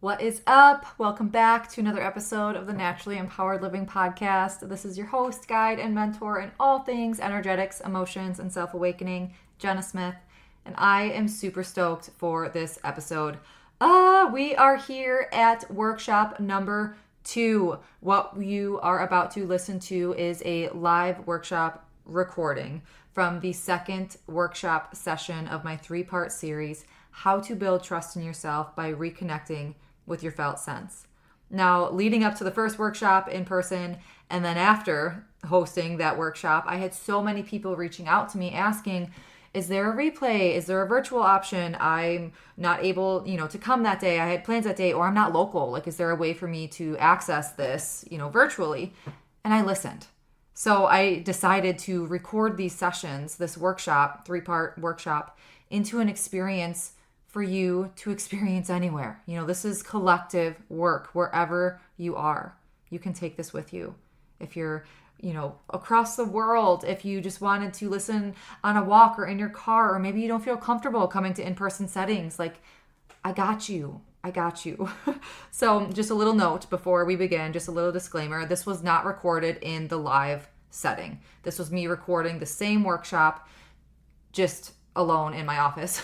What is up? Welcome back to another episode of the Naturally Empowered Living Podcast. This is your host, guide, and mentor in all things energetics, emotions, and self awakening, Jenna Smith. And I am super stoked for this episode. We are here at workshop number 2. What you are about to listen to is a live workshop recording from the second workshop session of my 3-part series, How to Build Trust in Yourself by Reconnecting with Your Felt Sense. Now, leading up to the first workshop in person and then after hosting that workshop, I had so many people reaching out to me asking, is there a replay? Is there a virtual option? I'm not able, to come that day. I had plans that day, or I'm not local. Like, is there a way for me to access this, virtually? And I listened. So I decided to record these sessions, this workshop, 3-part workshop, into an experience for you to experience anywhere. This is collective work wherever you are. You can take this with you. If you're, across the world, if you just wanted to listen on a walk or in your car, or maybe you don't feel comfortable coming to in-person settings, like, I got you. I got you. So just a little note before we begin, just a little disclaimer. This was not recorded in the live setting. This was me recording the same workshop, just alone in my office,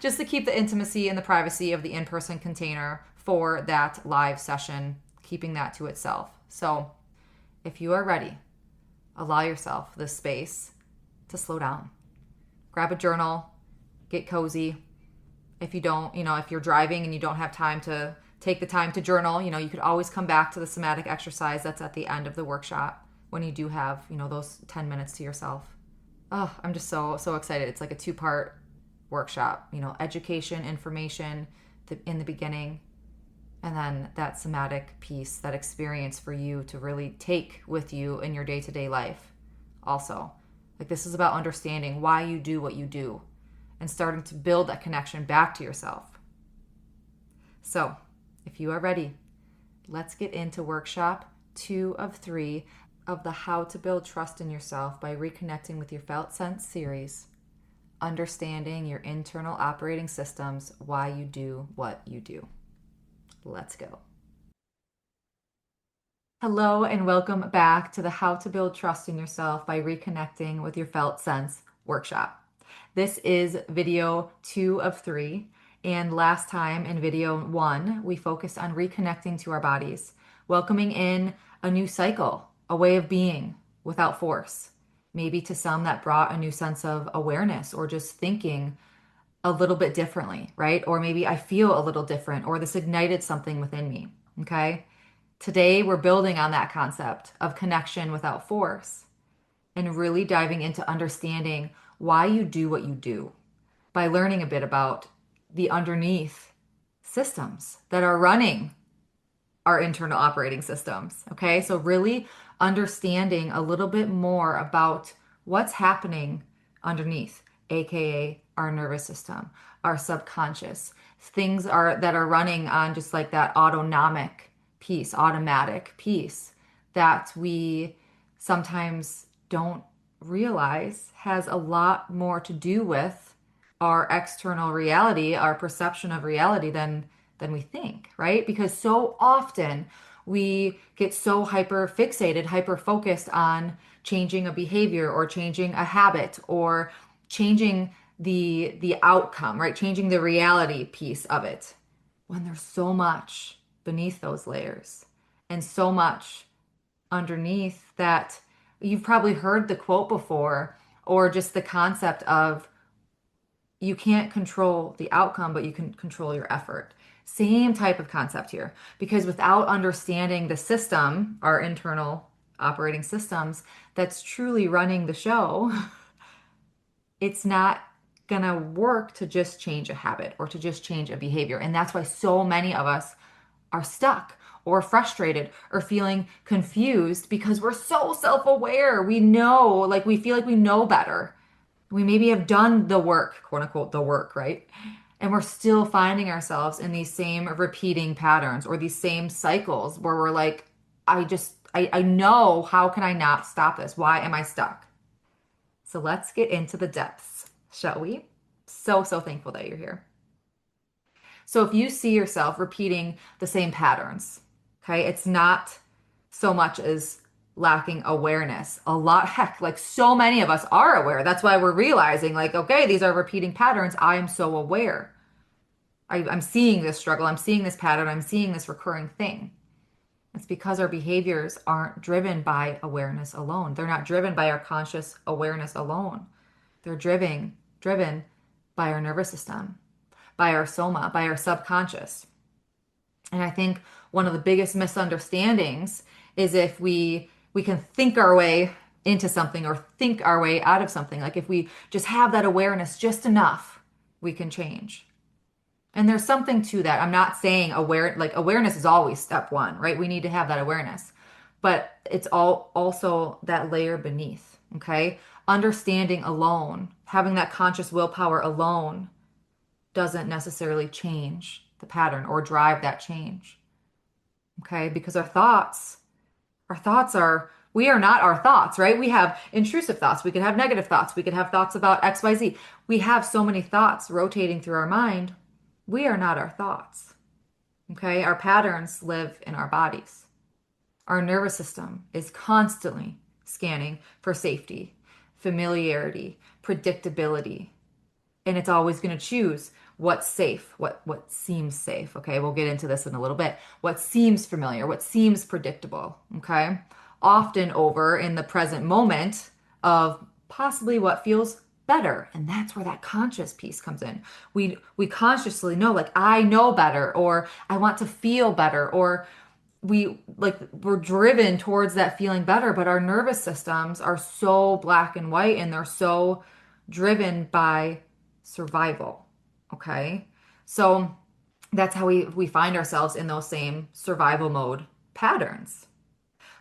just to keep the intimacy and the privacy of the in-person container for that live session, keeping that to itself. So if you are ready, allow yourself this space to slow down. Grab a journal, get cozy. If you don't, if you're driving and you don't have time to take the time to journal, you could always come back to the somatic exercise that's at the end of the workshop when you do have, those 10 minutes to yourself. Oh, I'm just so excited. It's like a 2-part workshop, education, information in the beginning, and then that somatic piece, that experience for you to really take with you in your day-to-day life. Also, like, this is about understanding why you do what you do and starting to build that connection back to yourself. So, if you are ready, let's get into workshop 2 of 3 of the How to Build Trust in Yourself by Reconnecting with Your Felt Sense series, understanding your internal operating systems, why you do what you do. Let's go. Hello and welcome back to the How to Build Trust in Yourself by Reconnecting with Your Felt Sense workshop. This is video 2 of 3, and last time in video 1, we focused on reconnecting to our bodies, welcoming in a new cycle, a way of being without force. Maybe to some that brought a new sense of awareness or just thinking a little bit differently, right? Or maybe I feel a little different, or this ignited something within me, okay? Today, we're building on that concept of connection without force and really diving into understanding why you do what you do by learning a bit about the underneath systems that are running our internal operating systems. Okay, so really understanding a little bit more about what's happening underneath, aka our nervous system, our subconscious, things that are running on just like that autonomic piece, automatic piece that we sometimes don't realize has a lot more to do with our external reality, our perception of reality than we think, right? Because so often we get so hyper fixated, hyper focused on changing a behavior or changing a habit or changing the outcome, right? Changing the reality piece of it when there's so much beneath those layers and so much underneath that. You've probably heard the quote before, or just the concept of you can't control the outcome, but you can control your effort. Same type of concept here, because without understanding the system, our internal operating systems that's truly running the show, it's not gonna work to just change a habit or to just change a behavior. And that's why so many of us are stuck or frustrated or feeling confused because we're so self-aware. We know, like, we feel like we know better. We maybe have done the work, quote unquote, the work, right? And we're still finding ourselves in these same repeating patterns or these same cycles where we're like, I know, how can I not stop this? Why am I stuck? So let's get into the depths, shall we? So thankful that you're here. So if you see yourself repeating the same patterns, okay, it's not so much as lacking awareness. A lot, heck, like so many of us are aware. That's why we're realizing, like, okay, these are repeating patterns. I am so aware. I'm seeing this struggle. I'm seeing this pattern. I'm seeing this recurring thing. It's because our behaviors aren't driven by awareness alone. They're not driven by our conscious awareness alone. They're driven by our nervous system, by our soma, by our subconscious. And I think one of the biggest misunderstandings is if we can think our way into something or think our way out of something. Like if we just have that awareness just enough, we can change. And there's something to that. I'm not saying awareness is always step one, right? We need to have that awareness. But it's all also that layer beneath, okay? Understanding alone, having that conscious willpower alone doesn't necessarily change the pattern or drive that change. Okay? Because our thoughts are we are not our thoughts, right? We have intrusive thoughts. We could have negative thoughts. We could have thoughts about XYZ. We have so many thoughts rotating through our mind. We are not our thoughts. Okay? Our patterns live in our bodies. Our nervous system is constantly scanning for safety, familiarity, predictability, and it's always going to choose what's safe, what seems safe. Okay, we'll get into this in a little bit. What seems familiar, what seems predictable. Okay, often over in the present moment of possibly what feels better, and that's where that conscious piece comes in. We consciously know, like, I know better, or I want to feel better, or we're driven towards that feeling better, but our nervous systems are so black and white and they're so driven by survival. Okay. So that's how we find ourselves in those same survival mode patterns.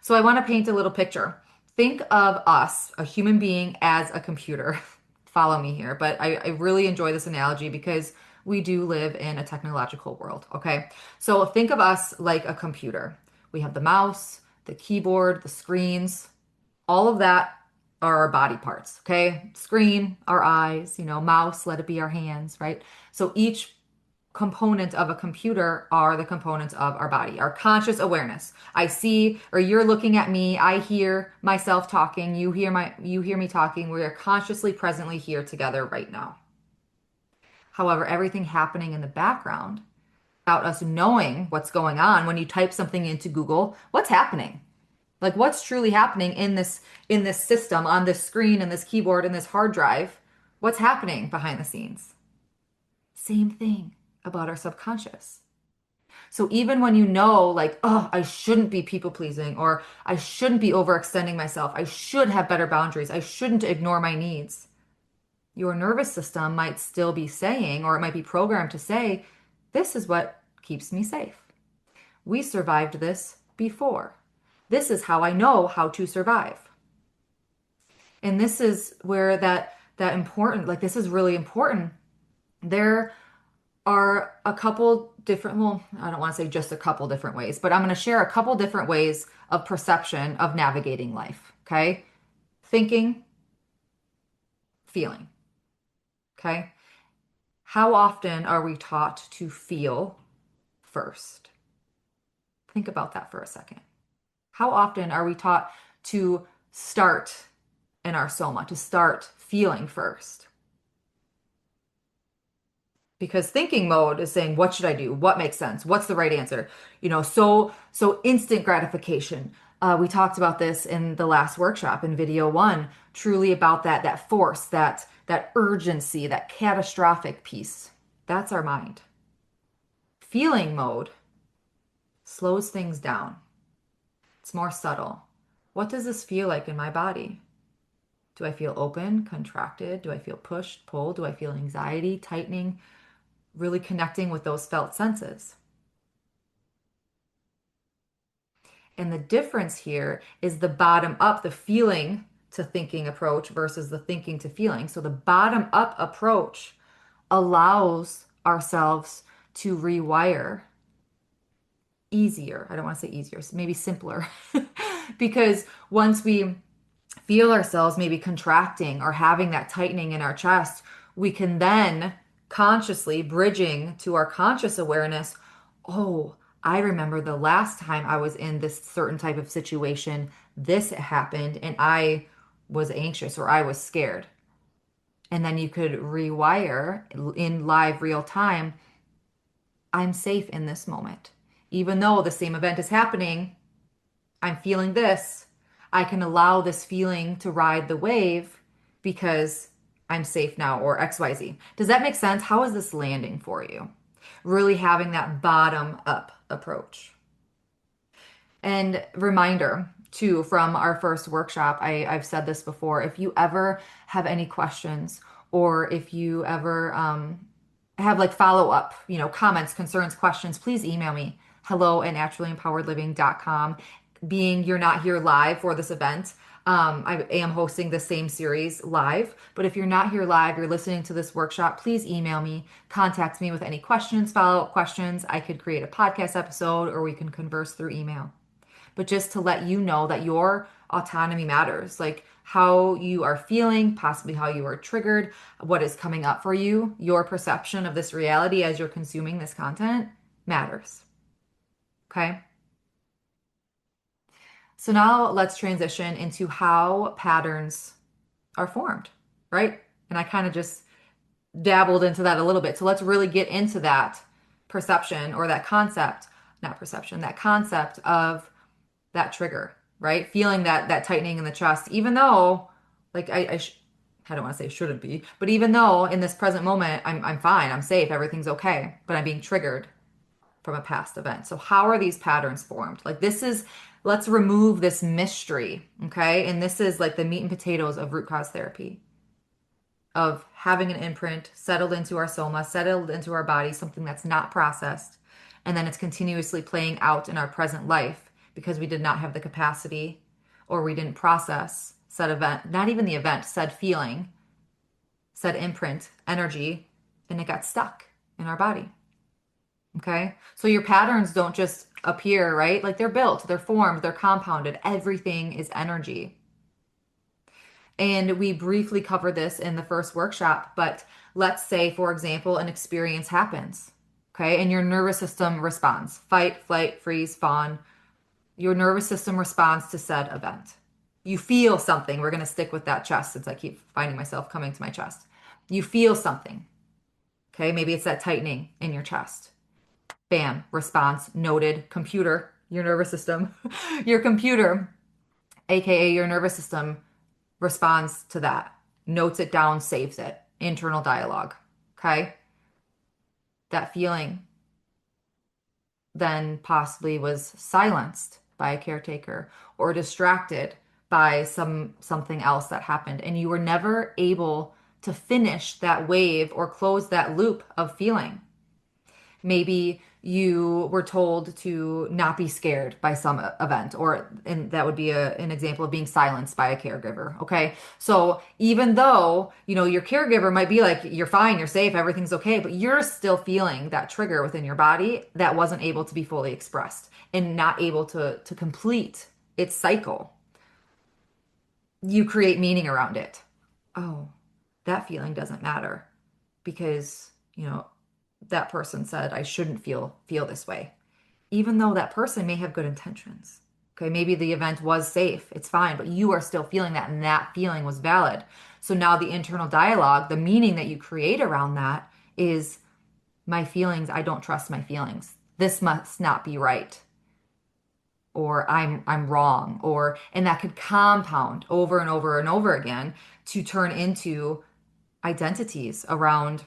So I want to paint a little picture. Think of us, a human being, as a computer. Follow me here, but I really enjoy this analogy because we do live in a technological world. Okay. So think of us like a computer. We have the mouse, the keyboard, the screens, all of that are our body parts. Okay. Screen, our eyes, mouse, let it be our hands, right? So each component of a computer are the components of our body, our conscious awareness. I see, or you're looking at me, I hear myself talking, you hear me talking. We are consciously presently here together right now. However, everything happening in the background, without us knowing what's going on, when you type something into Google, what's happening? Like what's truly happening in this system, on this screen, and this keyboard, and this hard drive? What's happening behind the scenes? Same thing about our subconscious. So even when you know, like, oh, I shouldn't be people pleasing, or I shouldn't be overextending myself, I should have better boundaries, I shouldn't ignore my needs, your nervous system might still be saying, or it might be programmed to say, this is what keeps me safe. We survived this before. This is how I know how to survive. And this is where that important, like this is really important. There are a couple different, well, I don't want to say just a couple different ways, but I'm going to share a couple different ways of perception of navigating life. Okay. Thinking, feeling. Okay. How often are we taught to feel first? Think about that for a second. How often are we taught to start in our soma, to start feeling first? Because thinking mode is saying, what should I do? What makes sense? What's the right answer? So instant gratification. We talked about this in the last workshop in video one, truly about that force, that urgency, that catastrophic piece. That's our mind. Feeling mode slows things down. It's more subtle. What does this feel like in my body? Do I feel open, contracted? Do I feel pushed, pulled? Do I feel anxiety, tightening? Really connecting with those felt senses. And the difference here is the bottom up, the feeling to thinking approach versus the thinking to feeling. So the bottom up approach allows ourselves to rewire easier. I don't want to say easier, maybe simpler. Because once we feel ourselves maybe contracting or having that tightening in our chest, we can then consciously bridging to our conscious awareness. Oh, I remember the last time I was in this certain type of situation, this happened, and I was anxious or I was scared. And then you could rewire in live real time. I'm safe in this moment. Even though the same event is happening, I'm feeling this. I can allow this feeling to ride the wave because I'm safe now, or XYZ. Does that make sense? How is this landing for you? Really having that bottom up approach. And reminder too from our first workshop, I've said this before. If you ever have any questions, or if you ever have like follow up, comments, concerns, questions, please email me hello@naturallyempoweredliving.com. Being you're not here live for this event, I am hosting the same series live. But if you're not here live, you're listening to this workshop, please email me, contact me with any questions, follow up questions. I could create a podcast episode or we can converse through email. But just to let you know that your autonomy matters, like how you are feeling, possibly how you are triggered, what is coming up for you, your perception of this reality as you're consuming this content matters. Okay. So now let's transition into how patterns are formed, right? And I kind of just dabbled into that a little bit. So let's really get into that perception or that concept, not perception, that concept of that trigger, right? Feeling that tightening in the chest, even though, like I don't want to say shouldn't be, but even though in this present moment I'm fine, I'm safe, everything's okay, but I'm being triggered from a past event. So how are these patterns formed? Like this is, let's remove this mystery, okay? And this is like the meat and potatoes of root cause therapy, of having an imprint settled into our soma, settled into our body, something that's not processed, and then it's continuously playing out in our present life because we did not have the capacity or we didn't process said event, not even the event, said feeling, said imprint, energy, and it got stuck in our body. Okay. So your patterns don't just appear, right? Like they're built, they're formed, they're compounded. Everything is energy. And we briefly covered this in the first workshop, but let's say, for example, an experience happens. Okay. And your nervous system responds fight, flight, freeze, fawn. Your nervous system responds to said event. You feel something. We're going to stick with that chest since I keep finding myself coming to my chest. You feel something. Okay. Maybe it's that tightening in your chest. Bam, response noted. Computer, your nervous system, your computer, aka your nervous system, responds to that, notes it down, saves it. Internal dialogue. Okay. That feeling then possibly was silenced by a caretaker or distracted by something else that happened, and you were never able to finish that wave or close that loop of feeling. Maybe you were told to not be scared by some event, or and that would be an example of being silenced by a caregiver. Okay. So even though, your caregiver might be like, you're fine, you're safe, everything's okay, but you're still feeling that trigger within your body that wasn't able to be fully expressed and not able to complete its cycle. You create meaning around it. Oh, that feeling doesn't matter because, that person said I shouldn't feel this way, even though that person may have good intentions. Okay, maybe the event was safe, it's fine, but you are still feeling that, and that feeling was valid. So now the internal dialogue, the meaning that you create around that is my feelings, I don't trust my feelings. This must not be right. Or I'm wrong, and that could compound over and over and over again to turn into identities around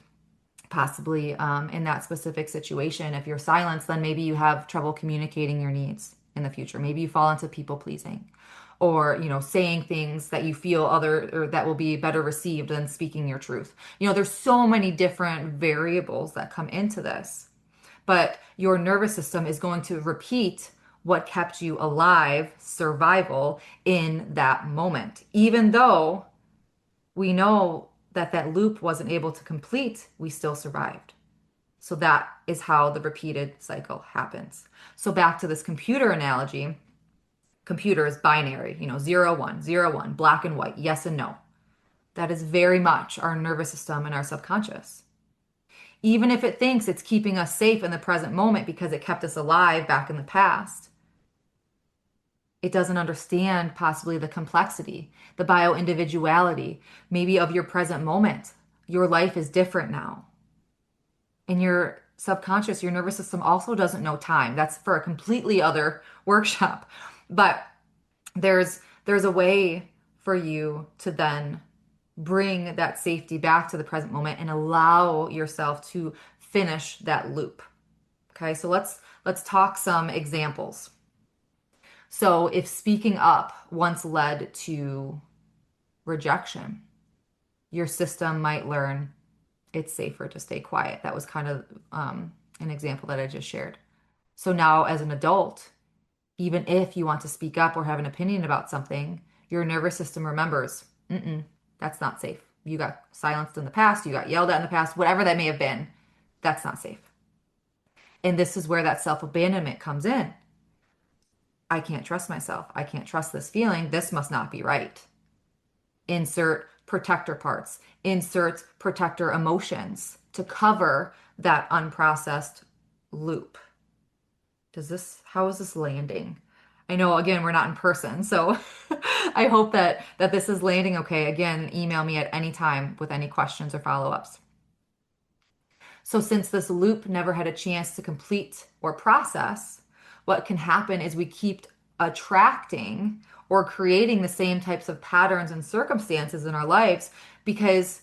possibly in that specific situation. If you're silenced, then maybe you have trouble communicating your needs in the future. Maybe you fall into people pleasing or, saying things that you feel other or that will be better received than speaking your truth. There's so many different variables that come into this, but your nervous system is going to repeat what kept you alive, survival in that moment, even though we know that loop wasn't able to complete, we still survived. So that is how the repeated cycle happens. So back to this computer analogy, computer is binary, 0, 1, 0, 1, black and white, yes and no. That is very much our nervous system and our subconscious. even if it thinks it's keeping us safe in the present moment because it kept us alive back in the past. It doesn't understand possibly the complexity, the bio-individuality, maybe of your present moment. Your life is different now. And your subconscious, your nervous system also doesn't know time. That's for a completely other workshop. But there's a way for you to then bring that safety back to the present moment and allow yourself to finish that loop. Okay, so let's talk some examples. So if speaking up once led to rejection, your system might learn it's safer to stay quiet. That was kind of an example that I just shared. So now, as an adult, even if you want to speak up or have an opinion about something, your nervous system remembers, that's not safe. You got silenced in the past, you got yelled at in the past, whatever that may have been, that's not safe. And this is where that self-abandonment comes in. I can't trust myself. I can't trust this feeling. This must not be right. Insert protector parts, insert protector emotions to cover that unprocessed loop. How is this landing? I know, again, we're not in person, so I hope that this is landing okay. Again, email me at any time with any questions or follow-ups. So since this loop never had a chance to complete or process, what can happen is we keep attracting or creating the same types of patterns and circumstances in our lives because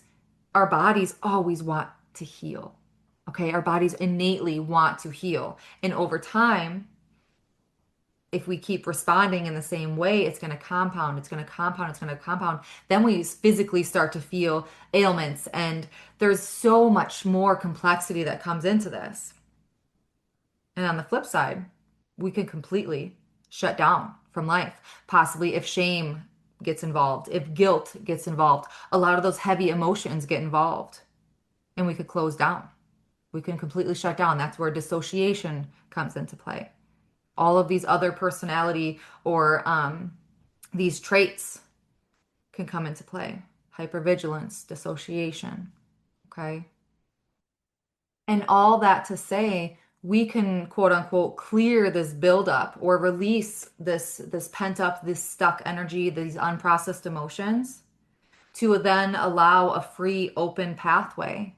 our bodies always want to heal. Okay, our bodies innately want to heal. And over time, if we keep responding in the same way, it's going to compound, it's going to compound, it's going to compound. Then we physically start to feel ailments, and there's so much more complexity that comes into this. And on the flip side, we can completely shut down from life. Possibly if shame gets involved, if guilt gets involved, a lot of those heavy emotions get involved, and we could close down. We can completely shut down. That's where dissociation comes into play. All of these other personality or these traits can come into play. Hypervigilance, dissociation, okay? And all that to say, we can quote unquote clear this buildup or release this pent up, this stuck energy, these unprocessed emotions to then allow a free, open pathway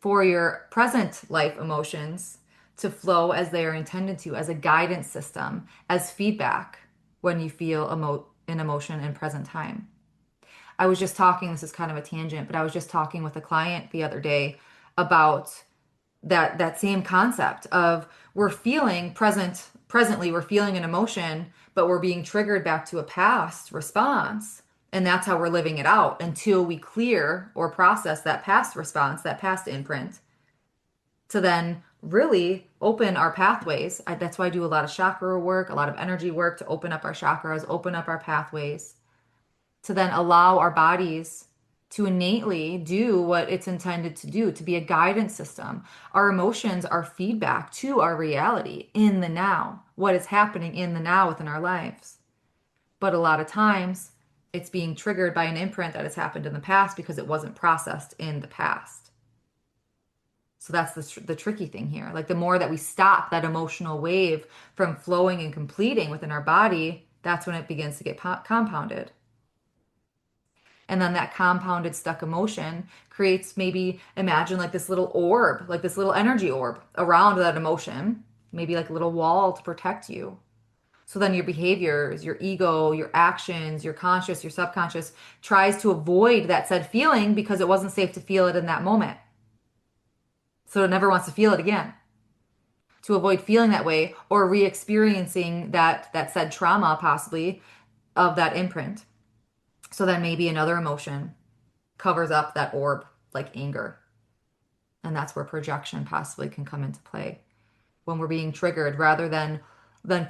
for your present life emotions to flow as they are intended to, as a guidance system, as feedback when you feel an emotion in present time. I was just talking, this is kind of a tangent, but I was just talking with a client the other day about that same concept of we're feeling presently we're feeling an emotion, but we're being triggered back to a past response. And that's how we're living it out until we clear or process that past response, that past imprint, to then really open our pathways. That's why I do a lot of chakra work, a lot of energy work to open up our chakras, open up our pathways, to then allow our bodies to innately do what it's intended to do, to be a guidance system. Our emotions are feedback to our reality in the now, what is happening in the now within our lives. But a lot of times, it's being triggered by an imprint that has happened in the past because it wasn't processed in the past. So that's the tricky thing here. Like the more that we stop that emotional wave from flowing and completing within our body, that's when it begins to get compounded. And then that compounded stuck emotion creates maybe, imagine like this little orb, like this little energy orb around that emotion, maybe like a little wall to protect you. So then your behaviors, your ego, your actions, your conscious, your subconscious tries to avoid that said feeling because it wasn't safe to feel it in that moment. So it never wants to feel it again. To avoid feeling that way or re-experiencing that said trauma possibly of that imprint. So then maybe another emotion covers up that orb like anger. And that's where projection possibly can come into play. When we're being triggered, rather than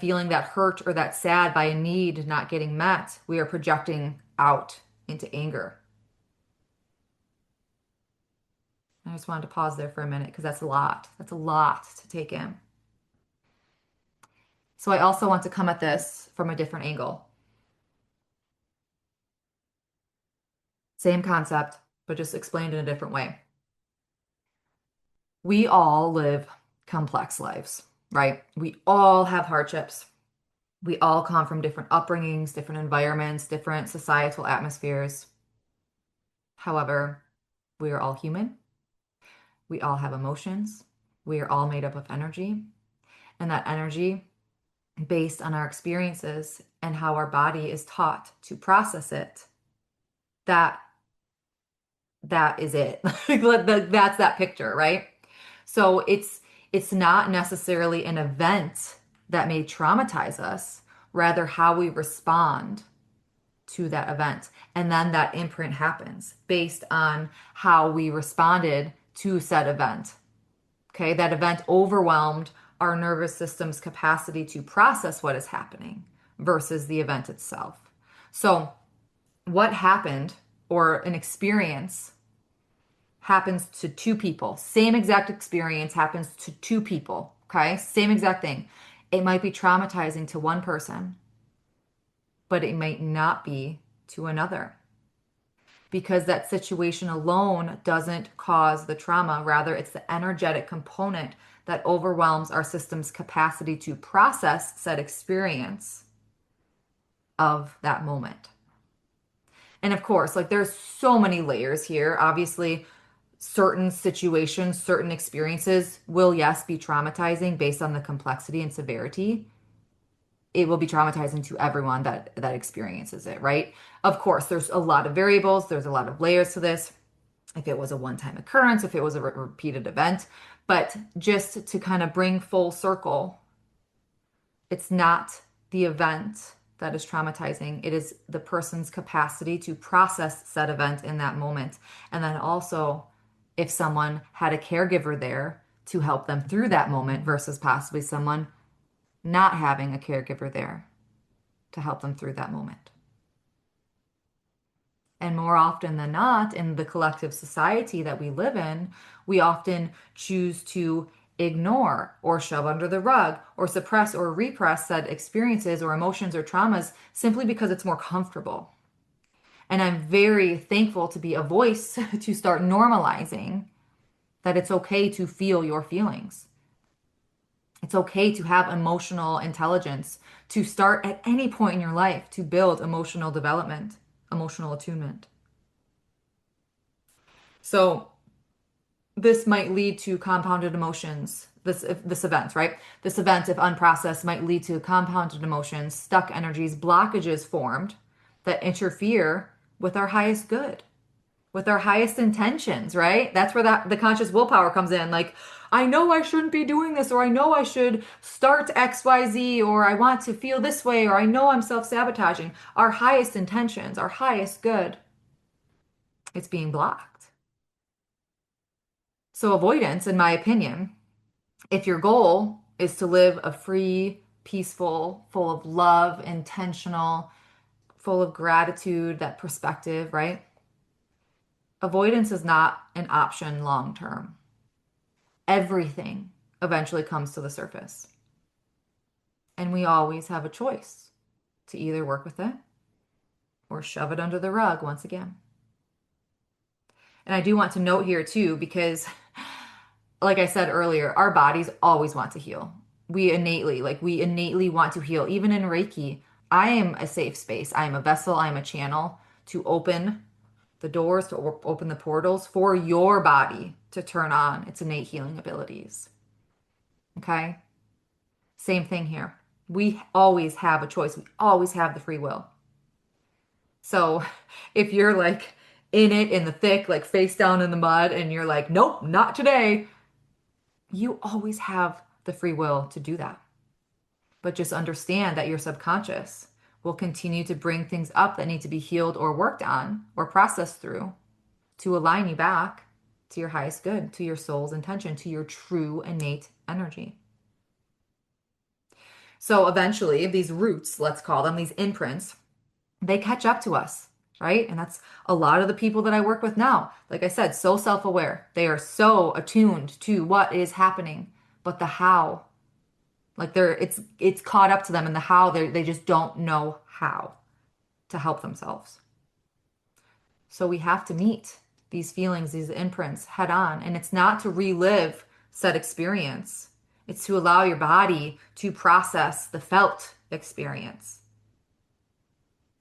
feeling that hurt or that sad by a need not getting met, we are projecting out into anger. I just wanted to pause there for a minute because that's a lot. That's a lot to take in. So I also want to come at this from a different angle. Same concept, but just explained in a different way. We all live complex lives, right? We all have hardships. We all come from different upbringings, different environments, different societal atmospheres. However, we are all human. We all have emotions. We are all made up of energy. And that energy, based on our experiences and how our body is taught to process it, that that is it. That's that picture, right? So it's not necessarily an event that may traumatize us, rather how we respond to that event. And then that imprint happens based on how we responded to said event. Okay, that event overwhelmed our nervous system's capacity to process what is happening versus the event itself. So, what happened or an experience happens to two people. Same exact experience happens to two people. Okay, same exact thing. It might be traumatizing to one person, but it might not be to another because that situation alone doesn't cause the trauma. Rather, it's the energetic component that overwhelms our system's capacity to process said experience of that moment. And of course, like there's so many layers here. Obviously, certain situations, certain experiences will, yes, be traumatizing based on the complexity and severity. It will be traumatizing to everyone that experiences it, right? Of course, there's a lot of variables, there's a lot of layers to this. If it was a one-time occurrence, if it was a repeated event, but just to kind of bring full circle, it's not the event that is traumatizing. It is the person's capacity to process said event in that moment. And then also, if someone had a caregiver there to help them through that moment versus possibly someone not having a caregiver there to help them through that moment. And more often than not, in the collective society that we live in, we often choose to ignore or shove under the rug or suppress or repress said experiences or emotions or traumas simply because it's more comfortable. And I'm very thankful to be a voice to start normalizing that it's okay to feel your feelings. It's okay to have emotional intelligence, to start at any point in your life to build emotional development, emotional attunement. So this might lead to compounded emotions. This event, right? This event, if unprocessed, might lead to compounded emotions, stuck energies, blockages formed that interfere with our highest good, with our highest intentions, right? That's where the conscious willpower comes in. Like, I know I shouldn't be doing this, or I know I should start XYZ, or I want to feel this way, or I know I'm self-sabotaging. Our highest intentions, our highest good, it's being blocked. So avoidance, in my opinion, if your goal is to live a free, peaceful, full of love, intentional, full of gratitude, that perspective, right? Avoidance is not an option long term. Everything eventually comes to the surface. And we always have a choice to either work with it or shove it under the rug once again. And I do want to note here too, because like I said earlier, our bodies always want to heal. We innately want to heal. Even in Reiki, I am a safe space. I am a vessel. I am a channel to open the doors, to open the portals for your body to turn on its innate healing abilities. Okay? Same thing here. We always have a choice. We always have the free will. So if you're like in it, in the thick, like face down in the mud, and you're like, nope, not today, you always have the free will to do that. But just understand that your subconscious will continue to bring things up that need to be healed or worked on or processed through to align you back to your highest good, to your soul's intention, to your true innate energy. So eventually, these roots, let's call them, these imprints, they catch up to us, right? And that's a lot of the people that I work with now. Like I said, so self-aware. They are so attuned to what is happening, but the how, like it's caught up to them, and the how they just don't know how to help themselves. So we have to meet these feelings, these imprints head on, and it's not to relive said experience. It's to allow your body to process the felt experience.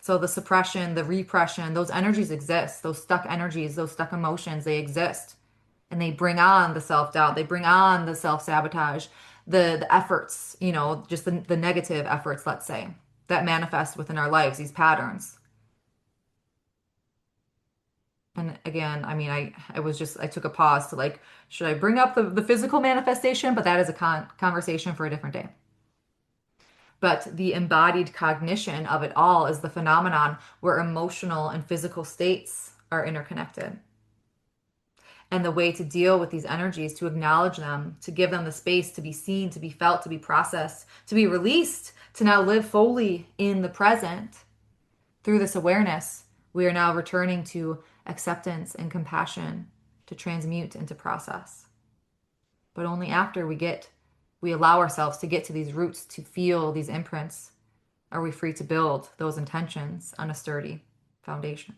So the suppression, the repression, those energies exist. Those stuck energies, those stuck emotions, they exist. And they bring on the self-doubt. They bring on the self-sabotage, the efforts, just the negative efforts, let's say, that manifest within our lives, these patterns. And again, I mean, I took a pause to like, should I bring up the physical manifestation? But that is a conversation for a different day. But the embodied cognition of it all is the phenomenon where emotional and physical states are interconnected. And the way to deal with these energies, to acknowledge them, to give them the space to be seen, to be felt, to be processed, to be released, to now live fully in the present. Through this awareness, we are now returning to acceptance and compassion, to transmute and to process. But only after we allow ourselves to get to these roots, to feel these imprints, are we free to build those intentions on a sturdy foundation.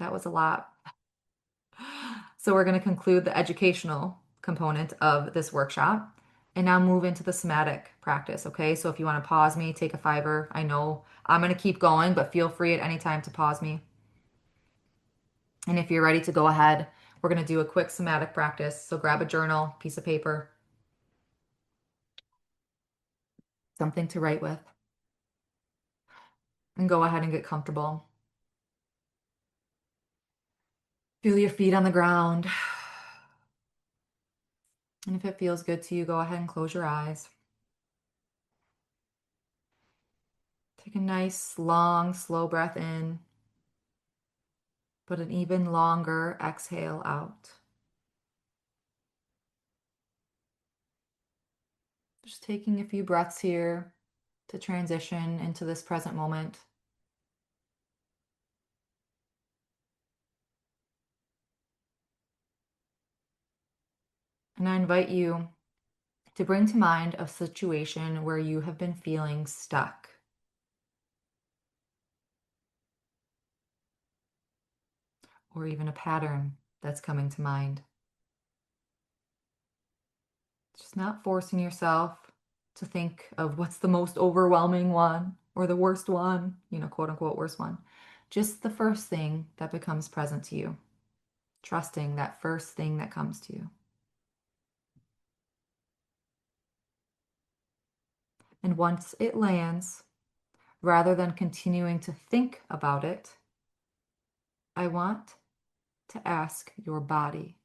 That was a lot. So we're going to conclude the educational component of this workshop and now move into the somatic practice. Okay. So if you want to pause me, take a fiver. I know I'm going to keep going, but feel free at any time to pause me. And if you're ready to go ahead, we're going to do a quick somatic practice. So grab a journal, piece of paper, something to write with, and go ahead and get comfortable. Feel your feet on the ground. And if it feels good to you, go ahead and close your eyes. Take a nice, long, slow breath in, but an even longer exhale out. Just taking a few breaths here to transition into this present moment. And I invite you to bring to mind a situation where you have been feeling stuck. Or even a pattern that's coming to mind. Just not forcing yourself to think of what's the most overwhelming one or the worst one, quote unquote, worst one. Just the first thing that becomes present to you. Trusting that first thing that comes to you. And once it lands, rather than continuing to think about it, I want to ask your body.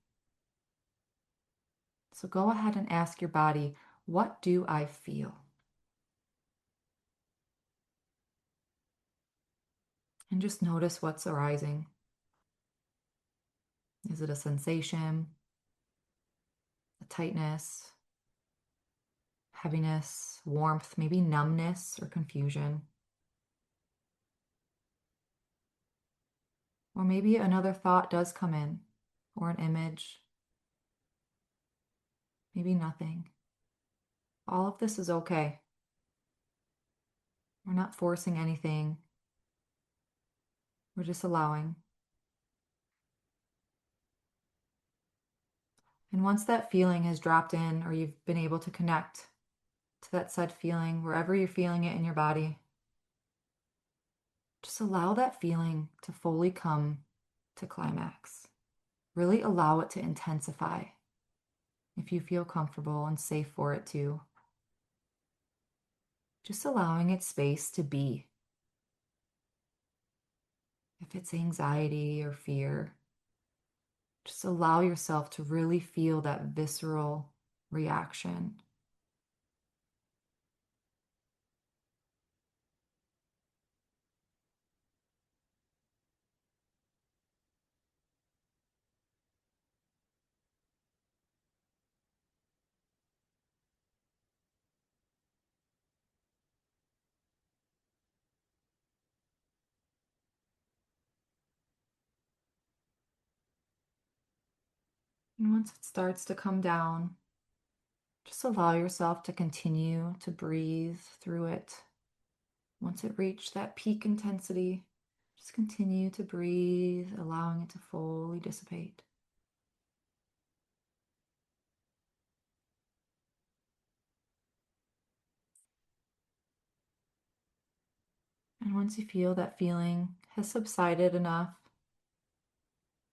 So go ahead and ask your body, what do I feel? And just notice what's arising. Is it a sensation, a tightness, heaviness, warmth, maybe numbness or confusion? Or maybe another thought does come in, or an image. Maybe nothing. All of this is okay. We're not forcing anything. We're just allowing. And once that feeling has dropped in, or you've been able to connect to that said feeling, wherever you're feeling it in your body, just allow that feeling to fully come to climax. Really allow it to intensify if you feel comfortable and safe for it to. Just allowing it space to be. If it's anxiety or fear, just allow yourself to really feel that visceral reaction. And once it starts to come down, just allow yourself to continue to breathe through it. Once it reached that peak intensity, Just continue to breathe, allowing it to fully dissipate. And once you feel that feeling has subsided enough,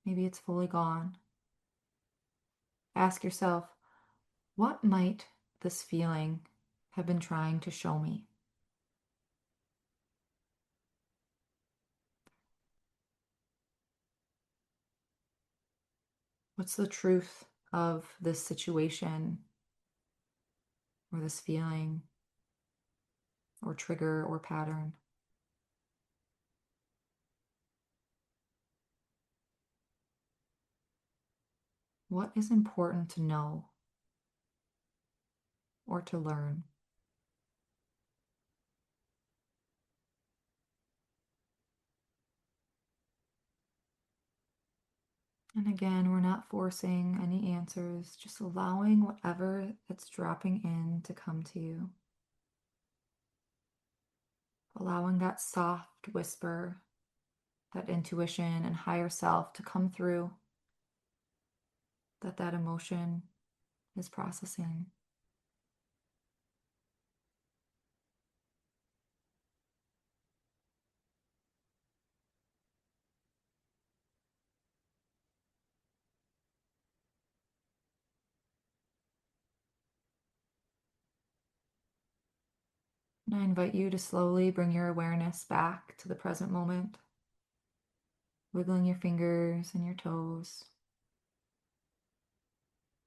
maybe it's fully gone, ask yourself, what might this feeling have been trying to show me? What's the truth of this situation or this feeling or trigger or pattern? What is important to know or to learn? And again, we're not forcing any answers, just allowing whatever that's dropping in to come to you. Allowing that soft whisper, that intuition and higher self to come through, that emotion is processing. And I invite you to slowly bring your awareness back to the present moment, wiggling your fingers and your toes.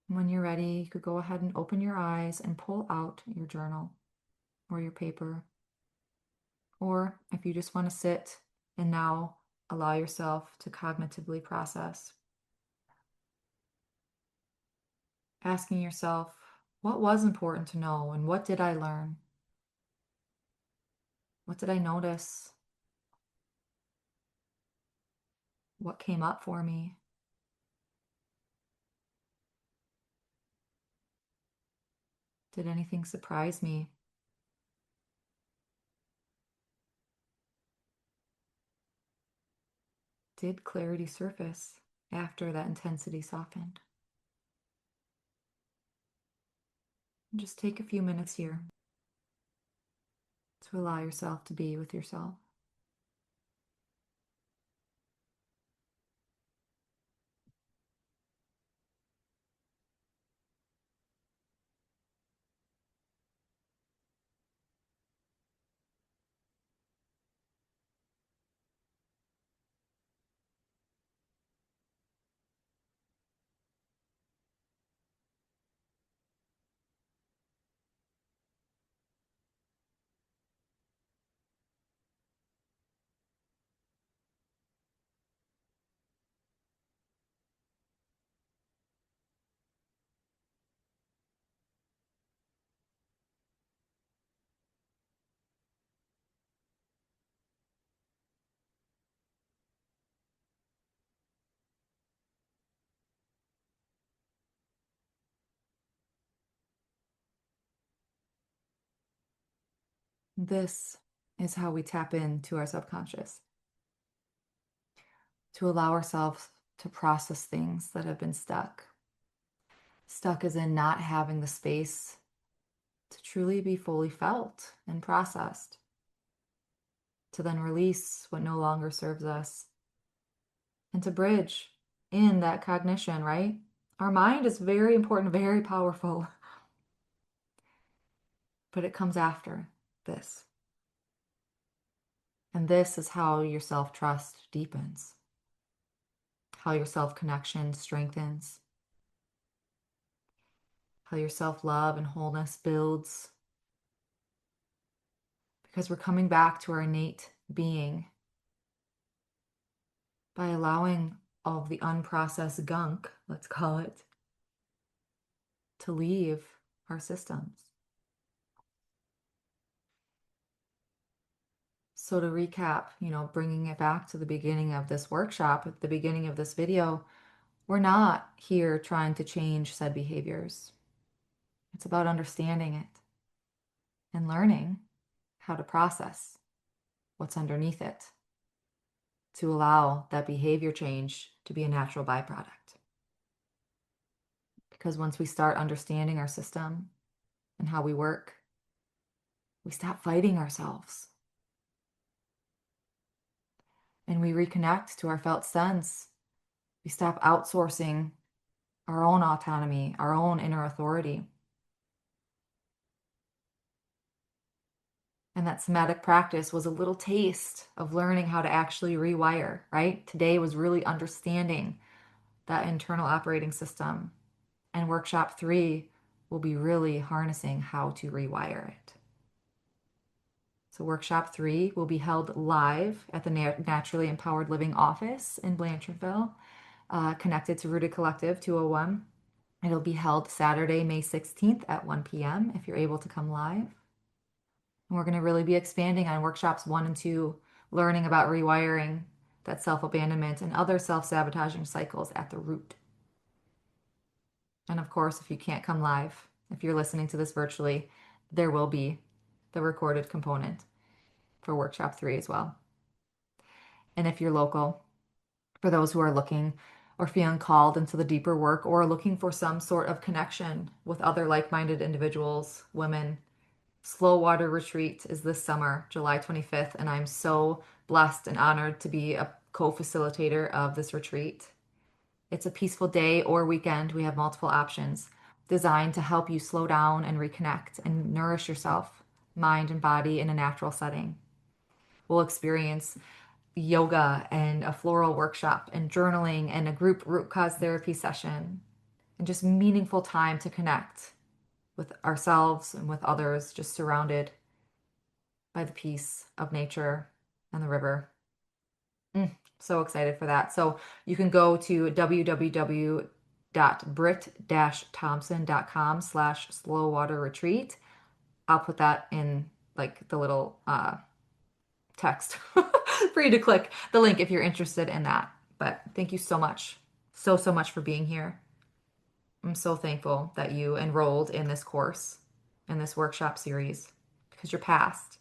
And when you're ready, you could go ahead and open your eyes and pull out your journal or your paper. Or if you just want to sit and now allow yourself to cognitively process, asking yourself, what was important to know and what did I learn? What did I notice? What came up for me? Did anything surprise me? Did clarity surface after that intensity softened? And just take a few minutes here to allow yourself to be with yourself. This is how we tap into our subconscious, to allow ourselves to process things that have been stuck. Stuck as in not having the space to truly be fully felt and processed, to then release what no longer serves us, and to bridge in that cognition, right? Our mind is very important, very powerful, but it comes after this. And this is how your self-trust deepens, how your self-connection strengthens, how your self-love and wholeness builds, because we're coming back to our innate being by allowing all of the unprocessed gunk, let's call it, to leave our systems. So to recap, bringing it back to the beginning of this workshop, at the beginning of this video, we're not here trying to change said behaviors. It's about understanding it and learning how to process what's underneath it. to allow that behavior change to be a natural byproduct. Because once we start understanding our system and how we work, we stop fighting ourselves. And we reconnect to our felt sense. We stop outsourcing our own autonomy, our own inner authority. And that somatic practice was a little taste of learning how to actually rewire, right? Today was really understanding that internal operating system. And workshop 3 will be really harnessing how to rewire it. So workshop 3 will be held live at the Naturally Empowered Living office in Blanchardville, connected to Rooted Collective 201. It'll be held Saturday, May 16th at 1 p.m. if you're able to come live. And we're going to really be expanding on workshops 1 and 2, learning about rewiring that self-abandonment and other self-sabotaging cycles at the root. And of course, if you can't come live, if you're listening to this virtually, there will be the recorded component for workshop 3 as well. And if you're local, for those who are looking or feeling called into the deeper work or looking for some sort of connection with other like-minded individuals, women, Slow Water Retreat is this summer, July 25th, and I'm so blessed and honored to be a co-facilitator of this retreat. It's a peaceful day or weekend. We have multiple options designed to help you slow down and reconnect and nourish yourself, mind and body in a natural setting. We'll experience yoga and a floral workshop and journaling and a group root cause therapy session and just meaningful time to connect with ourselves and with others, just surrounded by the peace of nature and the river. So excited for that. So you can go to www.britt-thompson.com/slowwaterretreat. I'll put that in like the little text for you to click the link if you're interested in that. But thank you so much. So much for being here. I'm so thankful that you enrolled in this course, in this workshop series, because your past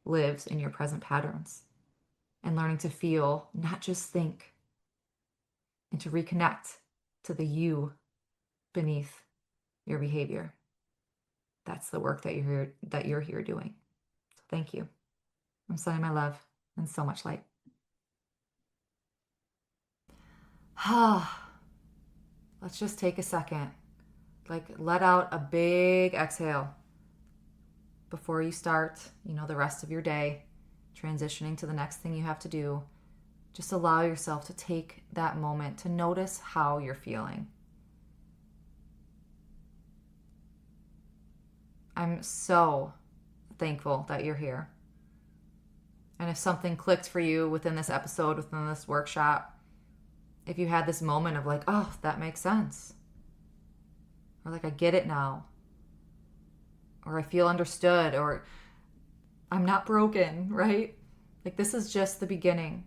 lives in your present patterns. And learning to feel, not just think, and to reconnect to the you beneath your behavior. That's the work that you're here doing. So thank you. I'm sending my love and so much light. Let's just take a second. Let out a big exhale before you start, the rest of your day, transitioning to the next thing you have to do. Just allow yourself to take that moment to notice how you're feeling. I'm so thankful that you're here. And if something clicked for you within this episode, within this workshop, if you had this moment of oh, that makes sense. Or I get it now. Or I feel understood. Or I'm not broken, right? This is just the beginning.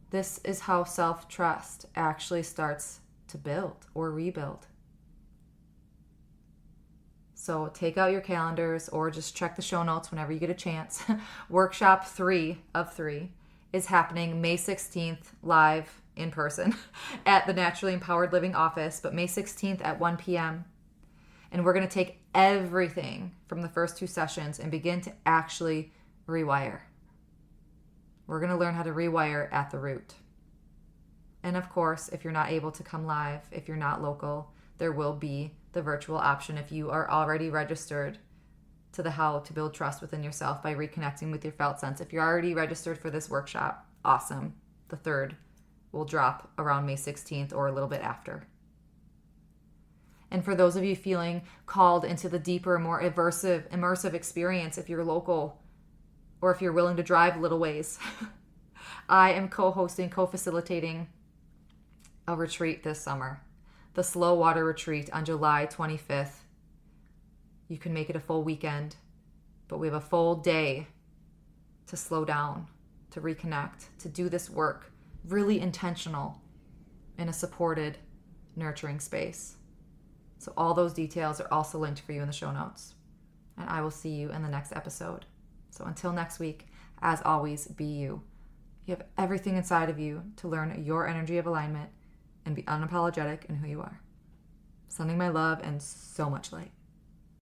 This is how self-trust actually starts to build or rebuild. So take out your calendars or just check the show notes whenever you get a chance. Workshop 3 of 3 is happening May 16th live in person at the Naturally Empowered Living office, but May 16th at 1 p.m. And we're going to take everything from the first 2 sessions and begin to actually rewire. We're going to learn how to rewire at the root. And of course, if you're not able to come live, if you're not local, there will be the virtual option if you are already registered to the How to Build Trust Within Yourself by reconnecting with your felt sense. If you're already registered for this workshop, awesome. The 3rd will drop around May 16th or a little bit after. And for those of you feeling called into the deeper, more immersive experience, if you're local or if you're willing to drive a little ways, I am co-facilitating a retreat this summer, the Slow Water Retreat on July 25th. You can make it a full weekend, but we have a full day to slow down, to reconnect, to do this work, really intentional in a supported, nurturing space. So all those details are also linked for you in the show notes. And I will see you in the next episode. So until next week, as always, be you. You have everything inside of you to learn your energy of alignment and be unapologetic in who you are. Sending my love and so much light.